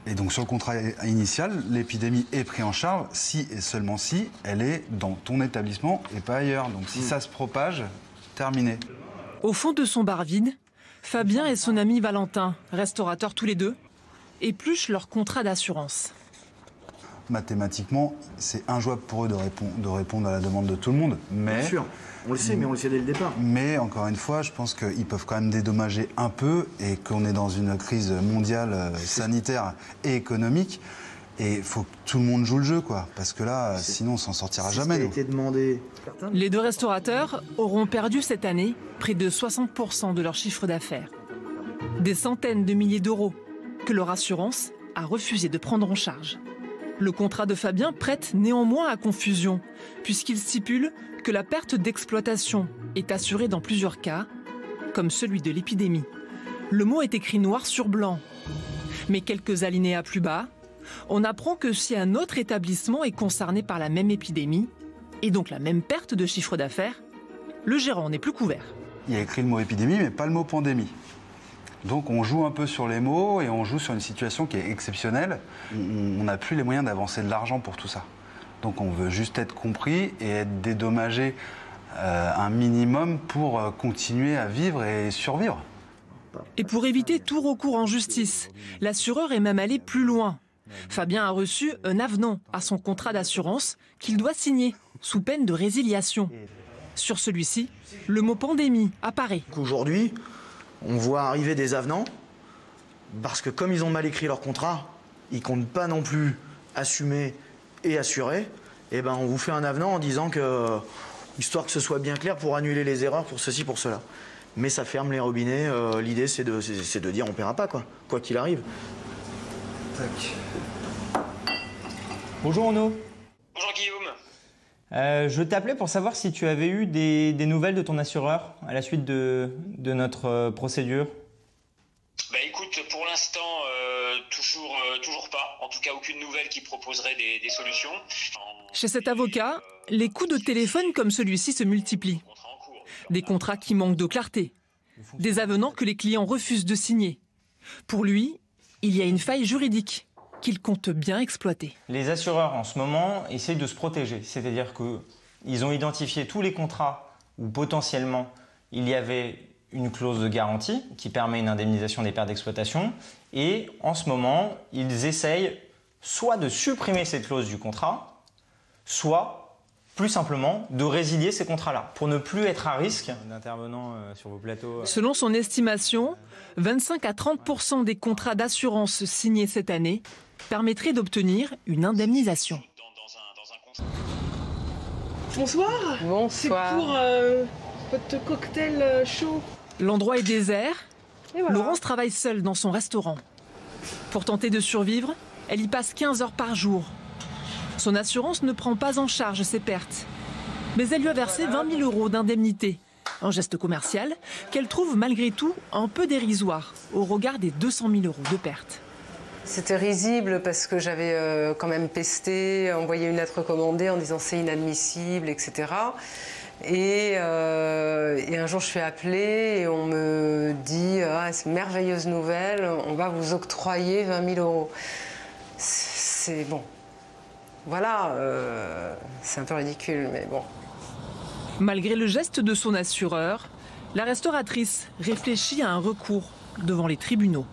Et donc sur le contrat initial, l'épidémie est prise en charge si et seulement si elle est dans ton établissement et pas ailleurs. Donc si ça se propage, terminé. Au fond de son bar vide, Fabien et son ami Valentin, restaurateurs tous les deux, épluchent leur contrat d'assurance. Mathématiquement, c'est injouable pour eux de répondre à la demande de tout le monde. Mais, bien sûr, on le sait, mais on le sait dès le départ. Mais encore une fois, je pense qu'ils peuvent quand même dédommager un peu et qu'on est dans une crise mondiale sanitaire et économique. Et il faut que tout le monde joue le jeu, quoi. Parce que là, sinon, on s'en sortira jamais. Ça a été demandé. Les deux restaurateurs auront perdu cette année près de 60% de leur chiffre d'affaires. Des centaines de milliers d'euros que leur assurance a refusé de prendre en charge. Le contrat de Fabien prête néanmoins à confusion, puisqu'il stipule que la perte d'exploitation est assurée dans plusieurs cas, comme celui de l'épidémie. Le mot est écrit noir sur blanc. Mais quelques alinéas plus bas, on apprend que si un autre établissement est concerné par la même épidémie, et donc la même perte de chiffre d'affaires, le gérant n'est plus couvert. Il y a écrit le mot épidémie, mais pas le mot pandémie. Donc on joue un peu sur les mots et on joue sur une situation qui est exceptionnelle. On n'a plus les moyens d'avancer de l'argent pour tout ça. Donc on veut juste être compris et être dédommagé un minimum pour continuer à vivre et survivre. Et pour éviter tout recours en justice, l'assureur est même allé plus loin. Fabien a reçu un avenant à son contrat d'assurance qu'il doit signer sous peine de résiliation. Sur celui-ci, le mot pandémie apparaît. Aujourd'hui, on voit arriver des avenants, parce que comme ils ont mal écrit leur contrat, ils ne comptent pas non plus assumer et assurer, et ben on vous fait un avenant en disant que, histoire que ce soit bien clair, pour annuler les erreurs, pour ceci, pour cela. Mais ça ferme les robinets, l'idée c'est de dire on ne paiera pas, quoi qu'il arrive. Tac. Bonjour Arnaud. Bonjour Guillaume. Je t'appelais pour savoir si tu avais eu des nouvelles de ton assureur à la suite de notre procédure. Bah écoute, pour l'instant, toujours pas. En tout cas, aucune nouvelle qui proposerait des solutions. Chez cet avocat, les coups de téléphone comme celui-ci se multiplient. Des contrats qui manquent de clarté. Des avenants que les clients refusent de signer. Pour lui, il y a une faille juridique qu'il compte bien exploiter. Les assureurs en ce moment essayent de se protéger, c'est-à-dire qu'ils ont identifié tous les contrats où potentiellement il y avait une clause de garantie qui permet une indemnisation des pertes d'exploitation et en ce moment ils essayent soit de supprimer cette clause du contrat, soit plus simplement de résilier ces contrats-là pour ne plus être à risque d'intervenants sur vos plateaux. Selon son estimation, 25 à 30% des contrats d'assurance signés cette année permettraient d'obtenir une indemnisation. Bonsoir. Bonsoir. C'est pour votre cocktail chaud. L'endroit est désert. Et voilà. Laurence travaille seule dans son restaurant. Pour tenter de survivre, elle y passe 15 heures par jour. Son assurance ne prend pas en charge ses pertes. Mais elle lui a versé 20 000 € d'indemnité. Un geste commercial qu'elle trouve malgré tout un peu dérisoire au regard des 200 000 € de pertes. C'était risible parce que j'avais quand même pesté, envoyé une lettre recommandée en disant c'est inadmissible, etc. Et un jour je suis appelée et on me dit ah, c'est une merveilleuse nouvelle, on va vous octroyer 20 000 €. C'est bon. Voilà, c'est un peu ridicule, mais bon. Malgré le geste de son assureur, la restauratrice réfléchit à un recours devant les tribunaux.